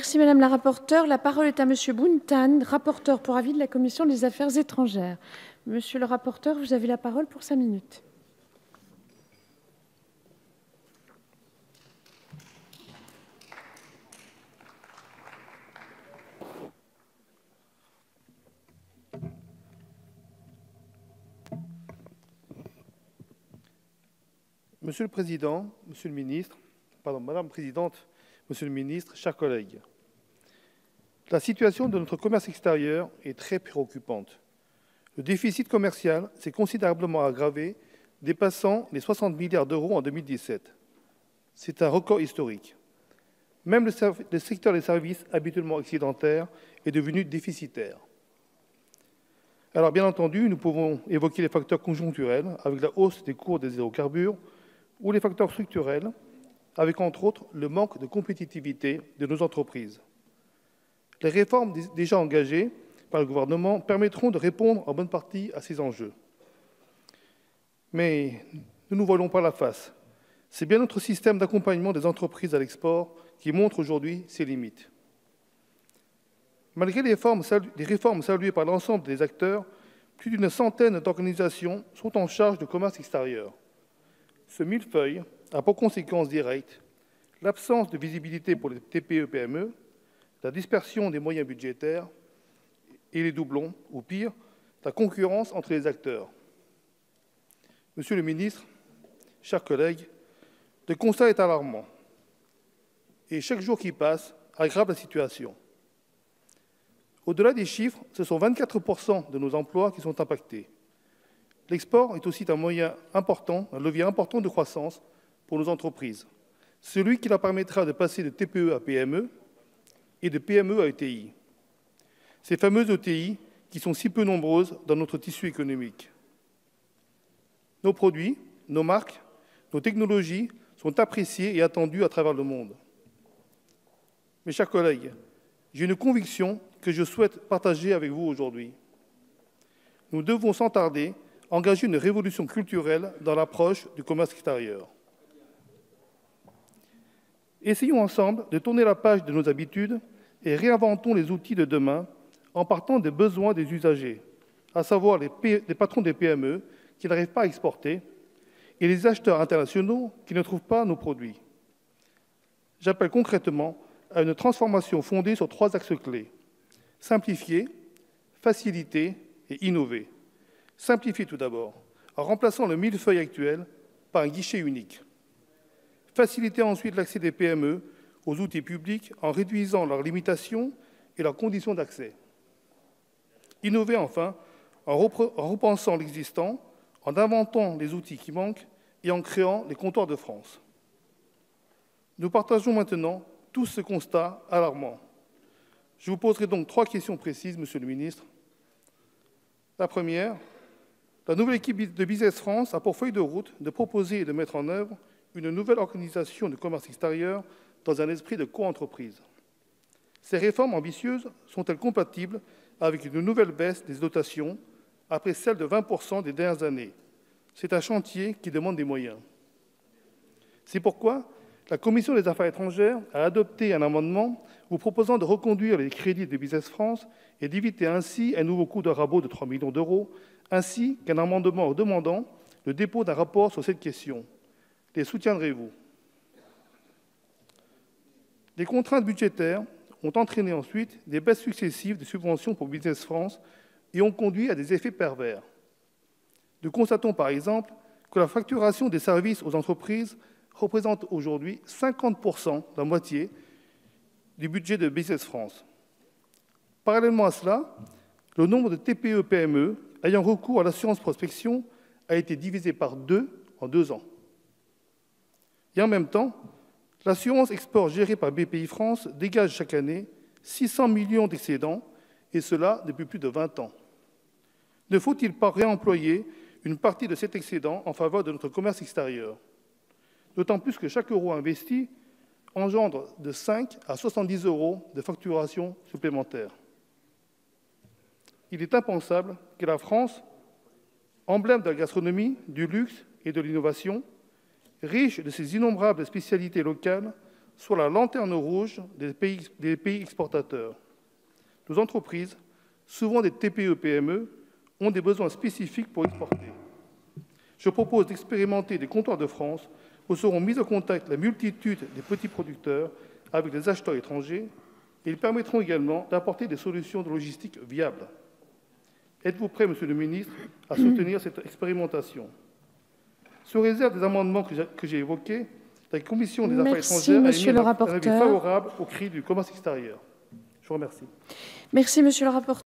Merci Madame la rapporteure. La parole est à Monsieur Bountan, rapporteur pour avis de la Commission des Affaires étrangères. Monsieur le rapporteur, vous avez la parole pour 5 minutes. Monsieur le Président, Monsieur le Ministre, Madame la Présidente, Monsieur le Ministre, chers collègues, la situation de notre commerce extérieur est très préoccupante. Le déficit commercial s'est considérablement aggravé, dépassant les 60 milliards d'euros en 2017. C'est un record historique. Même le secteur des services, habituellement excédentaire, est devenu déficitaire. Alors, bien entendu, nous pouvons évoquer les facteurs conjoncturels, avec la hausse des cours des hydrocarbures, ou les facteurs structurels, avec entre autres le manque de compétitivité de nos entreprises. Les réformes déjà engagées par le gouvernement permettront de répondre en bonne partie à ces enjeux. Mais ne nous voilons pas la face. C'est bien notre système d'accompagnement des entreprises à l'export qui montre aujourd'hui ses limites. Malgré les réformes saluées par l'ensemble des acteurs, plus d'une centaine d'organisations sont en charge du commerce extérieur. Ce millefeuille a pour conséquence directe l'absence de visibilité pour les TPE-PME, la dispersion des moyens budgétaires et les doublons, ou pire, la concurrence entre les acteurs. Monsieur le ministre, chers collègues, le constat est alarmant et chaque jour qui passe aggrave la situation. Au-delà des chiffres, ce sont 24% de nos emplois qui sont impactés. L'export est aussi un moyen important, un levier important de croissance pour nos entreprises, celui qui leur permettra de passer de TPE à PME et de PME à ETI. Ces fameuses ETI qui sont si peu nombreuses dans notre tissu économique. Nos produits, nos marques, nos technologies sont appréciés et attendus à travers le monde. Mes chers collègues, j'ai une conviction que je souhaite partager avec vous aujourd'hui. Nous devons sans tarder engager une révolution culturelle dans l'approche du commerce extérieur. Essayons ensemble de tourner la page de nos habitudes et réinventons les outils de demain en partant des besoins des usagers, à savoir les patrons des PME qui n'arrivent pas à exporter et les acheteurs internationaux qui ne trouvent pas nos produits. J'appelle concrètement à une transformation fondée sur 3 axes clés: simplifier, faciliter et innover. Simplifier tout d'abord, en remplaçant le millefeuille actuel par un guichet unique. Faciliter ensuite l'accès des PME aux outils publics en réduisant leurs limitations et leurs conditions d'accès. Innover enfin en repensant l'existant, en inventant les outils qui manquent et en créant les comptoirs de France. Nous partageons maintenant tous ce constat alarmant. Je vous poserai donc 3 questions précises, Monsieur le Ministre. La première, la nouvelle équipe de Business France a pour feuille de route de proposer et de mettre en œuvre une nouvelle organisation de commerce extérieur dans un esprit de co-entreprise. Ces réformes ambitieuses sont-elles compatibles avec une nouvelle baisse des dotations après celle de 20% des dernières années? C'est un chantier qui demande des moyens. C'est pourquoi la Commission des Affaires étrangères a adopté un amendement vous proposant de reconduire les crédits de Business France et d'éviter ainsi un nouveau coup de rabot de 3 millions d'euros, ainsi qu'un amendement demandant le dépôt d'un rapport sur cette question. Les soutiendrez-vous? Les contraintes budgétaires ont entraîné ensuite des baisses successives de subventions pour Business France et ont conduit à des effets pervers. Nous constatons par exemple que la facturation des services aux entreprises représente aujourd'hui 50%, la moitié, du budget de Business France. Parallèlement à cela, le nombre de TPE-PME ayant recours à l'assurance prospection a été divisé par 2 en 2 ans. Et en même temps, l'assurance export gérée par Bpifrance dégage chaque année 600 millions d'excédents, et cela depuis plus de 20 ans. Ne faut-il pas réemployer une partie de cet excédent en faveur de notre commerce extérieur? D'autant plus que chaque euro investi engendre de 5 à 70 euros de facturation supplémentaire. Il est impensable que la France, emblème de la gastronomie, du luxe et de l'innovation, riche de ses innombrables spécialités locales, soit la lanterne rouge des pays exportateurs. Nos entreprises, souvent des TPE-PME, ont des besoins spécifiques pour exporter. Je propose d'expérimenter des comptoirs de France où seront mis en contact la multitude des petits producteurs avec des acheteurs étrangers et ils permettront également d'apporter des solutions de logistique viables. Êtes-vous prêt, Monsieur le ministre, à soutenir cette expérimentation? Sous réserve des amendements que j'ai évoqués, la Commission des Affaires étrangères a émis un avis favorable au cri du commerce extérieur. Je vous remercie. Merci, Monsieur le rapporteur.